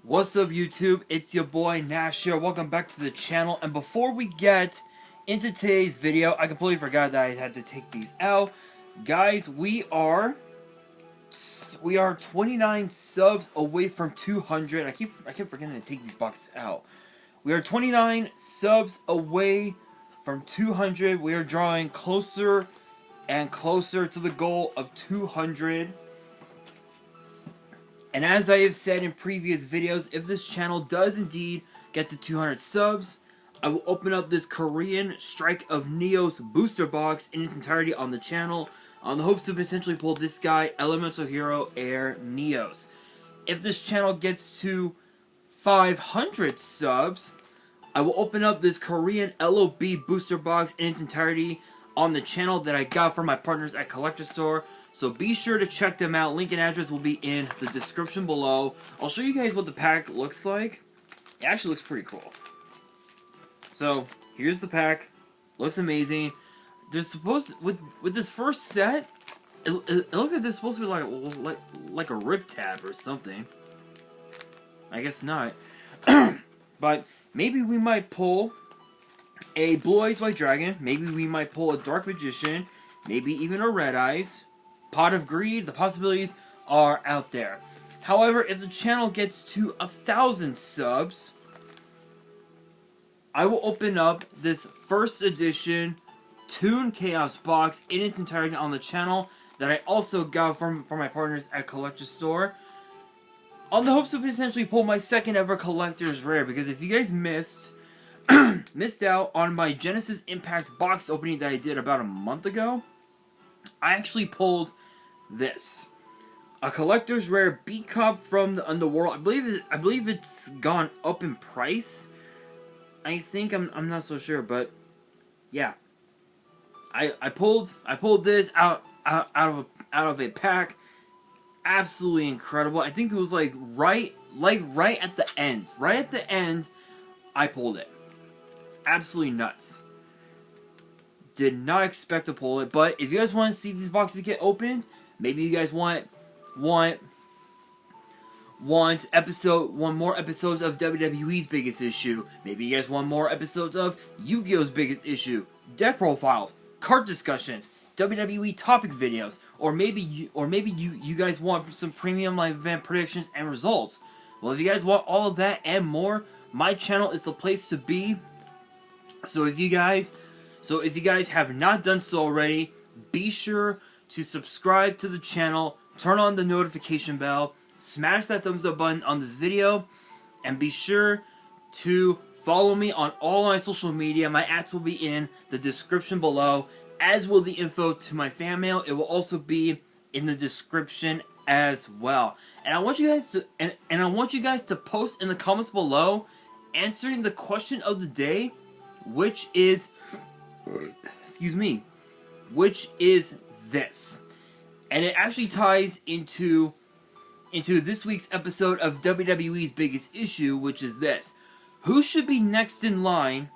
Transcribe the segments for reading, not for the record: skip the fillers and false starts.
What's up YouTube? It's your boy Nash here. Welcome back to the channel. And before we get into today's video, I completely forgot that I had to take these out. Guys, we are 29 subs away from 200. I keep forgetting to take these boxes out. We are 29 subs away from 200. We are drawing closer and closer to the goal of 200. And as I have said in previous videos, if this channel does indeed get to 200 subs, I will open up this Korean Strike of Neos booster box in its entirety on the channel, on the hopes to potentially pull this guy, Elemental Hero Air Neos. If this channel gets to 500 subs, I will open up this Korean LOB booster box in its entirety on the channel that I got from my partners at Collector Store. So be sure to check them out. Link and address will be in the description below. I'll show you guys what the pack looks like. It actually looks pretty cool. So here's the pack. Looks amazing. There's supposed to, with this first set, it looks like there's supposed to be like a rip tab or something. I guess not. But maybe we might pull a Blue Eyes White Dragon. Maybe we might pull a Dark Magician. Maybe even a Red Eyes. Pot of Greed. The possibilities are out there. However, if the channel gets to 1,000 subs, I will open up this first edition Toon Chaos box in its entirety on the channel that I also got from my partners at Collector Store, on the hopes of potentially pull my second ever Collector's Rare. Because if you guys missed out on my Genesis Impact box opening that I did about a month ago, I actually pulled this. A Collector's Rare Beat Cup from the Underworld. I believe it's gone up in price. I think I'm not so sure, but yeah. I pulled this out of a pack. Absolutely incredible. I think it was like right at the end. Right at the end, I pulled it. Absolutely nuts. Did not expect to pull it, but if you guys want to see these boxes get opened, maybe you guys want more episodes of WWE's biggest issue. Maybe you guys want more episodes of Yu-Gi-Oh's biggest issue, deck profiles, card discussions, WWE topic videos, or maybe you guys want some premium live event predictions and results. Well, if you guys want all of that and more, my channel is the place to be. So if you guys have not done so already, be sure to subscribe to the channel, turn on the notification bell, smash that thumbs up button on this video, and be sure to follow me on all my social media. My ads will be in the description below, as will the info to my fan mail. It will also be in the description as well. And I want you guys to post in the comments below answering the question of the day, which is this. And it actually ties into this week's episode of WWE's biggest issue, which is this. Who should be next in line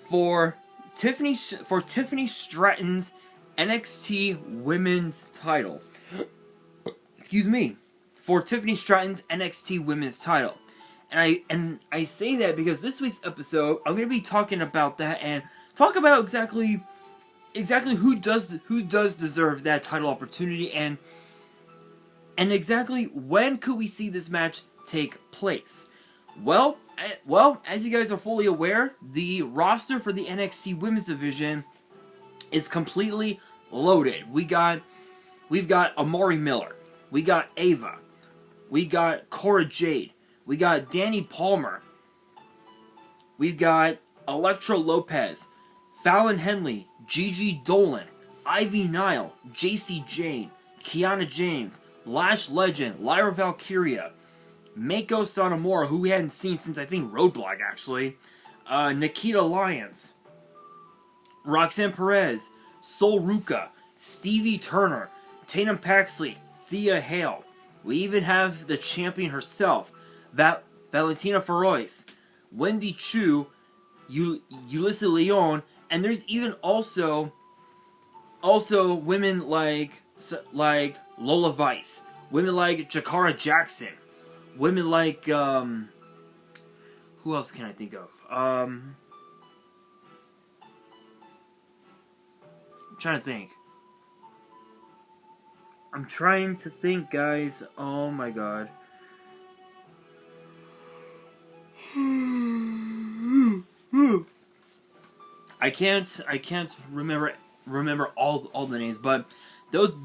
for Tiffany Stratton's NXT Women's title? For Tiffany Stratton's NXT Women's title. And I say that because this week's episode, I'm going to be talking about that and talk about exactly who does deserve that title opportunity, and exactly when could we see this match take place. Well, as you guys are fully aware, the roster for the NXT Women's Division is completely loaded. We've got Amari Miller, we got Ava, we got Cora Jade, we got Danny Palmer, we've got Elektra Lopez, Fallon Henley, Gigi Dolan, Ivy Nile, JC Jane, Kiana James, Lash Legend, Lyra Valkyria, Mako Satomura, who we hadn't seen since I think Roadblock actually, Nikita Lyons, Roxanne Perez, Sol Ruka, Stevie Turner, Tatum Paxley, Thea Hale. We even have the champion herself, Valentina Feroz, Wendy Chu, Ulysses Leon, and there's even also women like Lola Vice, women like Jakara Jackson, women like, who else can I think of? I'm trying to think. I'm trying to think, guys. Oh my god. I can't remember all the names, but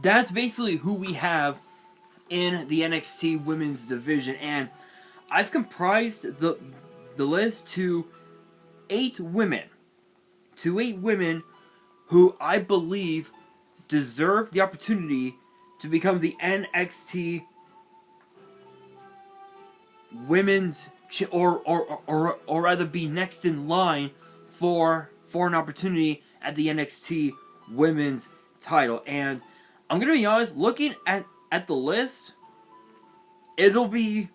that's basically who we have in the NXT women's division, and I've comprised the list to 8 women. To 8 women who I believe deserve the opportunity to become the NXT women's or rather be next in line for an opportunity at the NXT women's title. And I'm gonna be honest, looking at the list, it'll be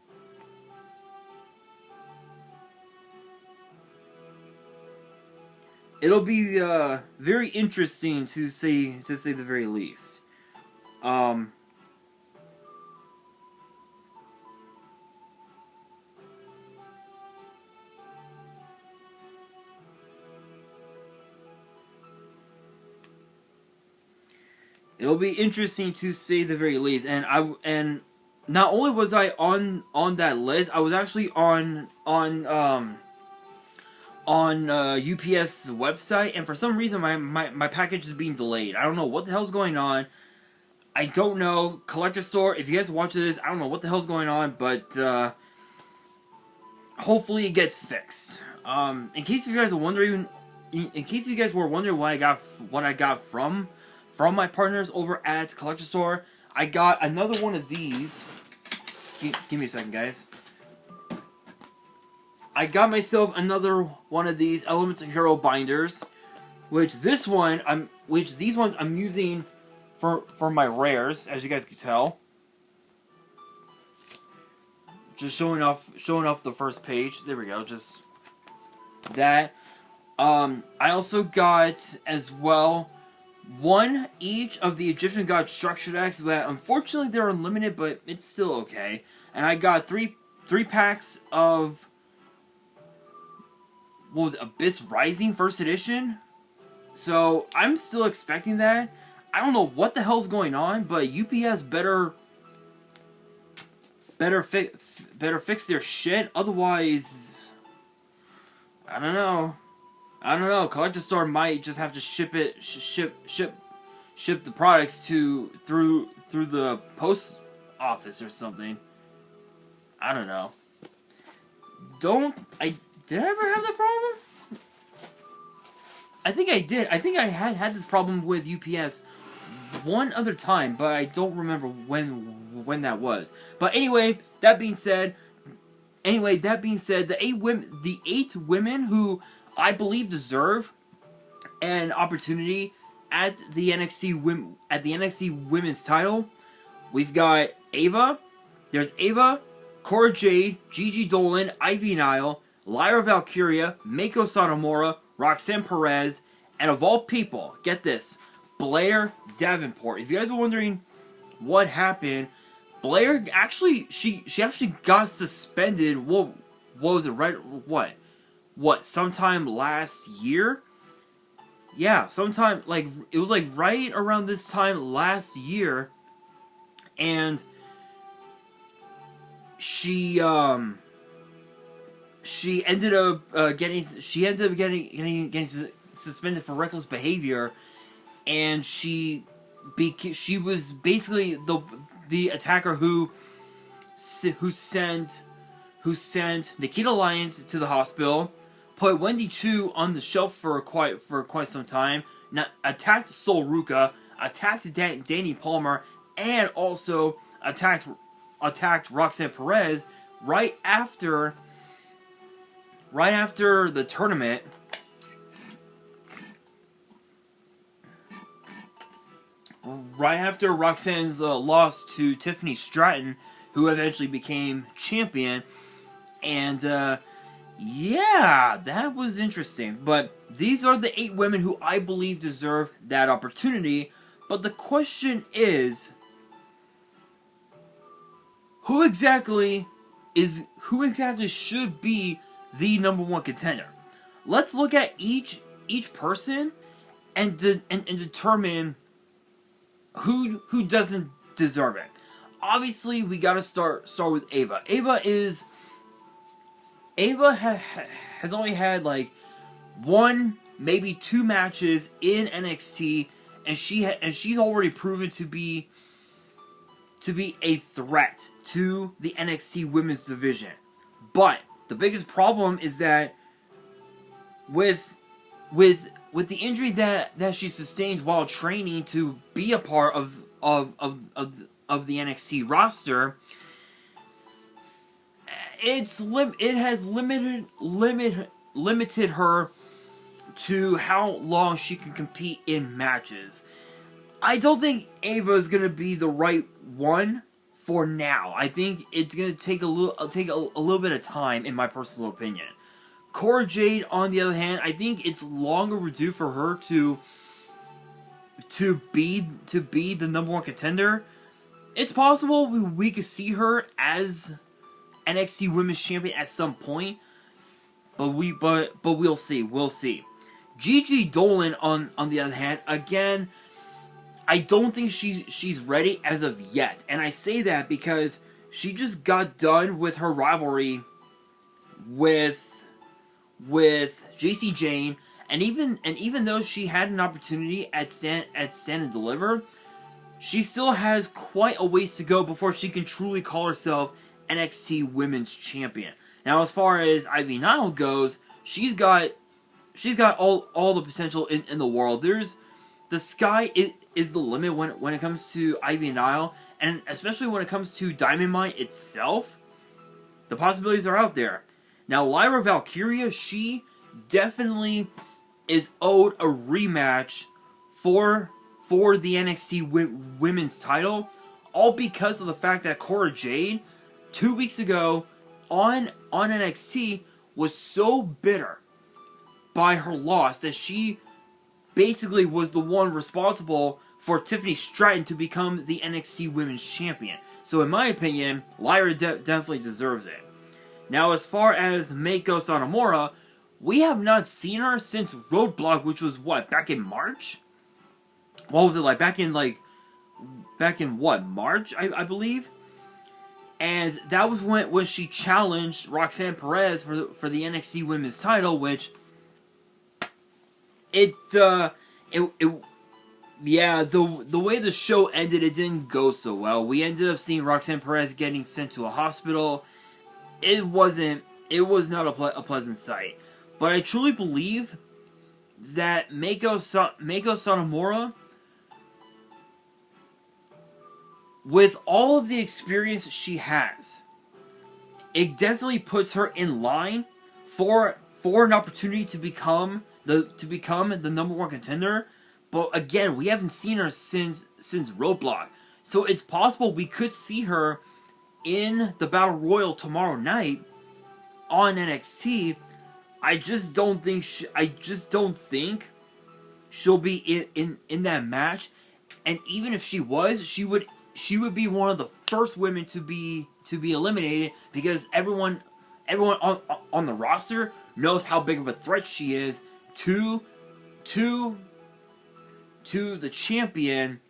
very interesting to say the very least. It'll be interesting to say the very least, and not only was I on that list, I was actually on UPS website, and for some reason my package is being delayed. I don't know what the hell's going on. I don't know. Collector Store, if you guys watch this, I don't know what the hell's going on, but hopefully it gets fixed. In case you guys are wondering, in case you guys were wondering what I got from my partners over at Collector Store, I got another one of these. Give me a second, guys. I got myself another one of these Elements of Hero binders, which these ones I'm using for my rares, as you guys can tell. Just showing off the first page. There we go. Just that. I also got as well one each of the Egyptian God structure decks that unfortunately they're unlimited, but it's still okay. And I got three packs of, what was it, Abyss Rising First Edition. So I'm still expecting that. I don't know what the hell's going on, but UPS better fix their shit. Otherwise, I don't know. Collector Store might just have to ship the products through the post office or something. I don't know. Did I ever have that problem? I think I did. I think I had this problem with UPS one other time, but I don't remember when that was. But anyway, that being said, the 8 women who I believe deserve an opportunity at the NXT women's title. We've got Ava. There's Ava, Cora Jade, Gigi Dolan, Ivy Nile, Lyra Valkyria, Mako Satomura, Roxanne Perez, and of all people, get this, Blair Davenport. If you guys are wondering what happened, Blair actually she actually got suspended. What was it? Right? What? Sometime last year? Yeah, sometime it was right around this time last year, and she ended up getting suspended for reckless behavior, and she was basically the attacker who sent Nikita Lyons to the hospital, put Wendy Chu on the shelf for quite some time, attacked Sol Ruka, attacked Danny Palmer, and also attacked Roxanne Perez right after the tournament. Right after Roxanne's loss to Tiffany Stratton, who eventually became champion. And, yeah, that was interesting. But these are the 8 women who I believe deserve that opportunity. But the question is, who exactly who exactly should be the #1 contender. Let's look at each person and determine who doesn't deserve it. Obviously, we gotta start with Ava. Ava has only had like 1, maybe 2 matches in NXT, and she's already proven to be a threat to the NXT women's division. But the biggest problem is that with the injury that she sustained while training to be a part of the NXT roster, it has limited her to how long she can compete in matches. I don't think Ava is gonna be the right one for now. I think it's gonna take a little bit of time, in my personal opinion. Cora Jade, on the other hand, I think it's longer overdue for her to be the #1 contender. It's possible we could see her as NXT Women's Champion at some point, but we'll see. We'll see. Gigi Dolan, on the other hand, again, I don't think she's ready as of yet, and I say that because she just got done with her rivalry with JC Jane, and even though she had an opportunity at Stand and Deliver, she still has quite a ways to go before she can truly call herself NXT Women's Champion. Now, as far as Ivy Nile goes, she's got all the potential in the world. The sky is the limit when it comes to Ivy Nile, and especially when it comes to Diamond Mine itself. The possibilities are out there. Now, Lyra Valkyria, she definitely is owed a rematch for the NXT Women's title, all because of the fact that Cora Jade, 2 weeks ago on NXT, was so bitter by her loss that she basically was the one responsible for Tiffany Stratton to become the NXT Women's Champion. So in my opinion, Lyra definitely deserves it. Now, as far as Meiko Satomura, we have not seen her since Roadblock, which was what, back in March? What was it like? Back in what, March, I believe? And that was when she challenged Roxanne Perez for the NXT Women's title, which yeah, the way the show ended, it didn't go so well. We ended up seeing Roxanne Perez getting sent to a hospital. It was not a pleasant sight. But I truly believe that Meiko Satomura, with all of the experience she has, it definitely puts her in line for an opportunity to become the #1 contender. But again, we haven't seen her since Roadblock, so it's possible we could see her in the Battle Royal tomorrow night on NXT. I just don't think she'll be in that match. And even if she was, she would be one of the first women to be eliminated, because everyone on the roster knows how big of a threat she is to the champion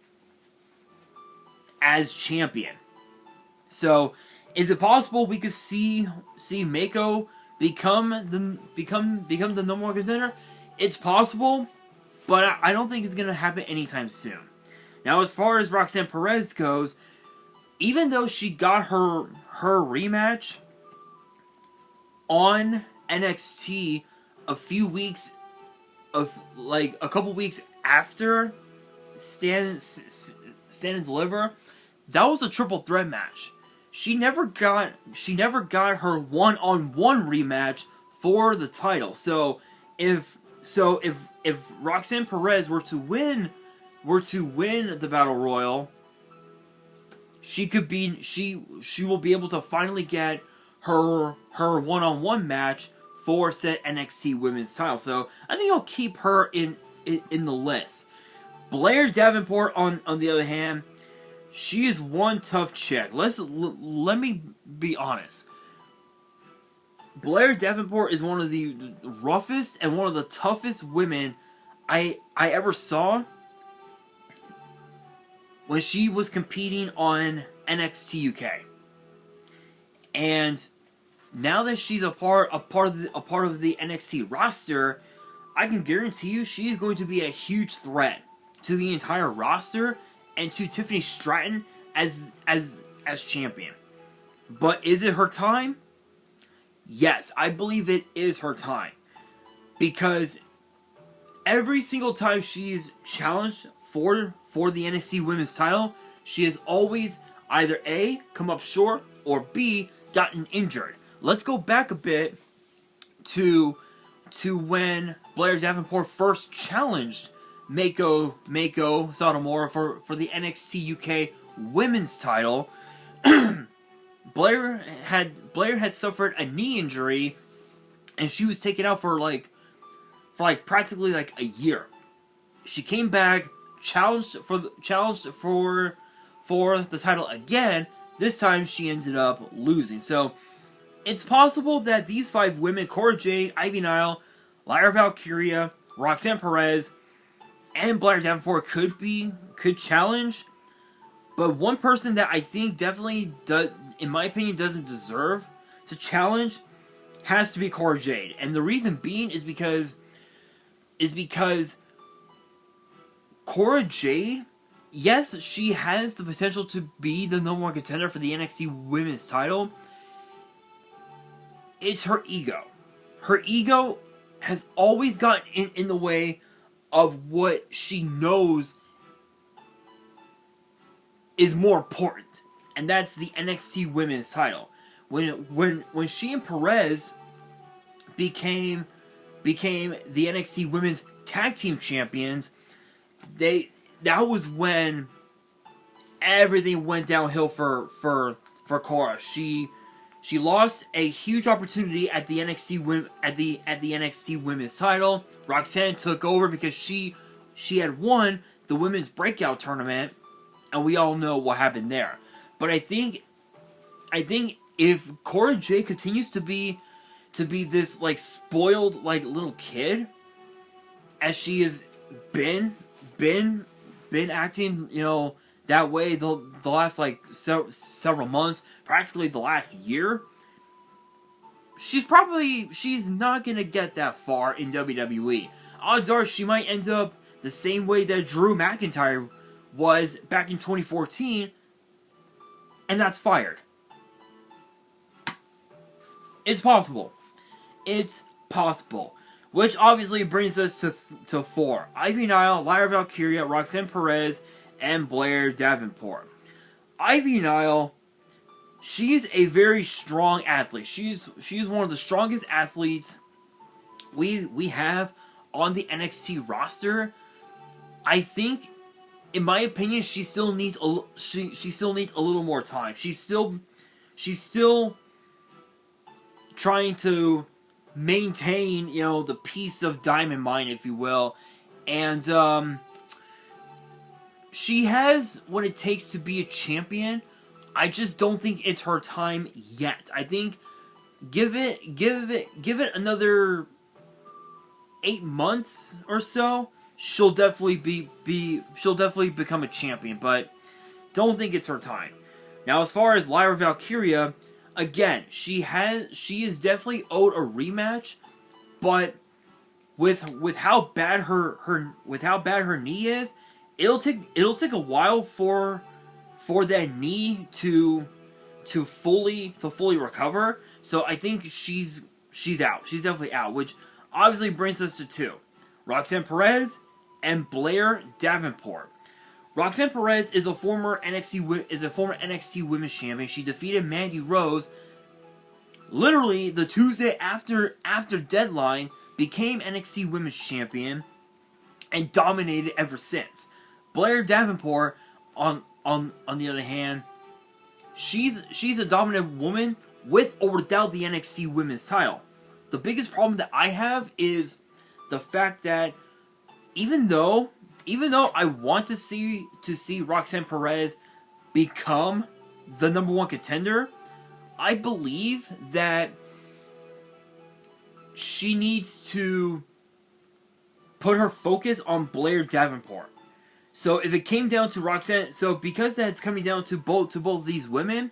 as champion. So, is it possible we could see Meiko become the #1 contender? It's possible, but I don't think it's gonna happen anytime soon. Now, as far as Roxanne Perez goes, even though she got her rematch on NXT a couple weeks after Stand and Deliver, that was a triple threat match. She never got her one-on-one rematch for the title. So if Roxanne Perez were to win the Battle Royal, she will be able to finally get her one-on-one match for said NXT Women's title. So I think I'll keep her in the list. Blair Davenport, on the other hand, she is one tough chick. Let me be honest. Blair Davenport is one of the roughest and one of the toughest women I ever saw when she was competing on NXT UK. And now that she's a part of the NXT roster, I can guarantee you she's going to be a huge threat to the entire roster and to Tiffany Stratton as champion. But is it her time? Yes, I believe it is her time. Because every single time she's challenged for the NXT Women's title, she has always either A, come up short, or B, gotten injured. Let's go back a bit to when Blair Davenport first challenged Mako Satomura for the NXT UK Women's title. Blair had suffered a knee injury, and she was taken out for practically a year. She came back, challenged for the title again. This time she ended up losing. So it's possible that these 5 women, Cora Jade, Ivy Nile, Lyra Valkyria, Roxanne Perez, and Blair Davenport could challenge. But one person that I think definitely does, in my opinion, doesn't deserve to challenge has to be Cora Jade. And the reason being is because Cora Jade, yes, she has the potential to be the number 1 contender for the NXT Women's title. It's her ego. Her ego has always gotten in the way of what she knows is more important, and that's the NXT Women's title. When she and Perez became the NXT Women's Tag Team Champions, that was when everything went downhill for Cora. She lost a huge opportunity at the NXT Women's title. Roxanne took over because she had won the Women's Breakout Tournament, and we all know what happened there. But I think if Cora Jade continues to be this spoiled little kid, as she has been acting, that way the last several months, practically the last year, she's not gonna get that far in WWE. Odds are she might end up the same way that Drew McIntyre was back in 2014, and that's fired. It's possible. It's possible. Which obviously brings us to 4. Ivy Nile, Lyra Valkyria, Roxanne Perez, and Blair Davenport. Ivy Nile, she's a very strong athlete. She's one of the strongest athletes we have on the NXT roster. I think, in my opinion, she still needs a little more time. She's still trying to maintain, the piece of diamond mine, if you will, and she has what it takes to be a champion. I just don't think it's her time yet. I think give it another 8 months or so, she'll definitely become a champion, but don't think it's her time. Now, as far as Lyra Valkyria, again, she is definitely owed a rematch, but with how bad her knee is, it'll take a while for that knee to fully recover. So I think she's out. She's definitely out, which obviously brings us to 2. Roxanne Perez and Blair Davenport. Roxanne Perez is a former NXT Women's Champion. She defeated Mandy Rose literally the Tuesday after Deadline, became NXT Women's Champion, and dominated ever since. Blair Davenport, on the other hand, she's a dominant woman with or without the NXT Women's title. The biggest problem that I have is the fact that even though I want to see Roxanne Perez become the number 1 contender, I believe that she needs to put her focus on Blair Davenport. So if it came down to Roxanne, so because that's coming down to both these women,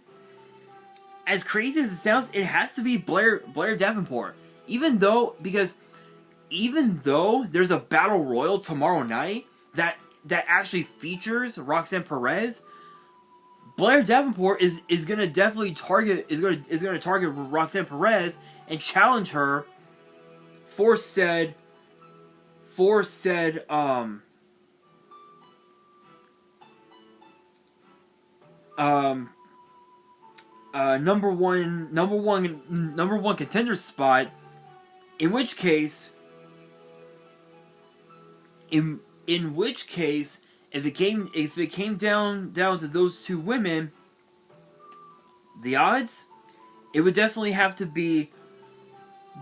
as crazy as it sounds, it has to be Blair Davenport. Even though there's a battle royal tomorrow night that actually features Roxanne Perez, Blair Davenport is gonna definitely target Roxanne Perez and challenge her for said number one contender spot. In which case, if it came down to those two women, the odds, it would definitely have to be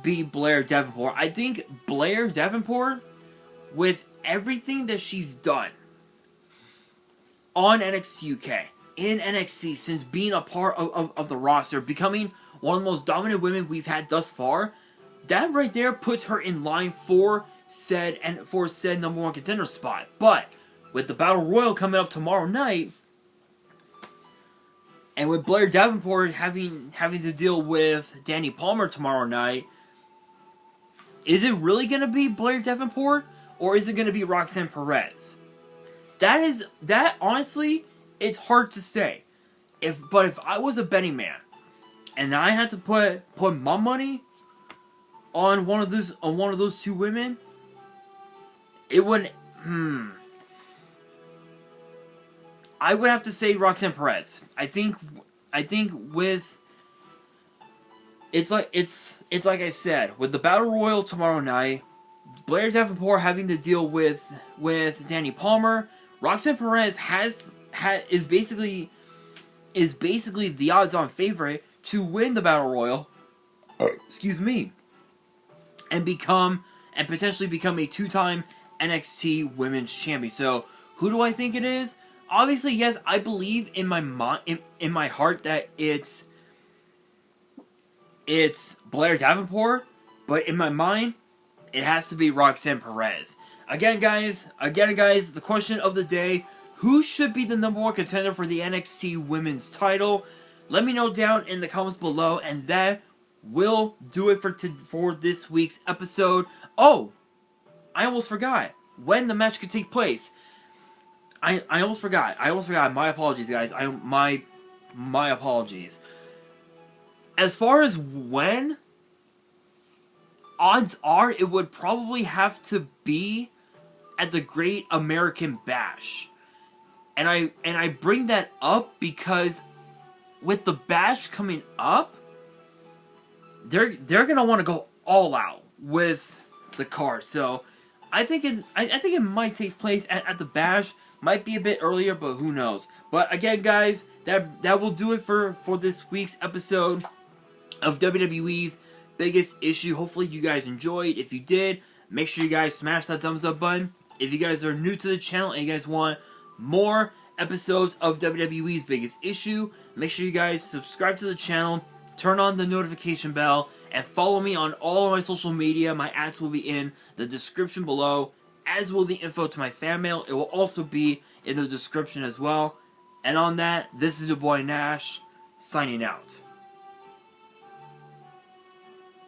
Blair Davenport. I think Blair Davenport, with everything that she's done on NXT UK, in NXT, since being a part of the roster, becoming one of the most dominant women we've had thus far, that right there puts her in line for said number one contender spot. But with the Battle Royal coming up tomorrow night, and with Blair Davenport having to deal with Danny Palmer tomorrow night, is it really going to be Blair Davenport, or is it going to be Roxanne Perez? That honestly, it's hard to say. But if I was a betting man, and I had to put my money on one of those two women, it would. I would have to say Roxanne Perez. I think with it's like I said, with the Battle Royal tomorrow night, Blair Davenport having to deal with Danny Palmer, Roxanne Perez is basically the odds-on favorite to win the Battle Royal. Excuse me. And potentially become a two-time NXT Women's Champion. So, who do I think it is? Obviously, yes, I believe in my heart that it's Blair Davenport, but in my mind, it has to be Roxanne Perez. Again, guys, the question of the day: who should be the number one contender for the NXT Women's title? Let me know down in the comments below, and that will do it for this week's episode. Oh, I almost forgot when the match could take place. I almost forgot. My apologies, guys. My apologies. As far as when, odds are it would probably have to be at the Great American Bash. And I bring that up because with the Bash coming up, they're gonna want to go all out with the card. So I think it might take place at the Bash. Might be a bit earlier, but who knows. But again, guys, that will do it for this week's episode of WWE's Biggest Issue. Hopefully you guys enjoyed. If you did, make sure you guys smash that thumbs up button. If you guys are new to the channel and you guys want more episodes of WWE's Biggest Issue, make sure you guys subscribe to the channel, turn on the notification bell, and follow me on all of my social media. My ads will be in the description below, as will the info to my fan mail. It will also be in the description as well. And on that, this is your boy Nash, signing out.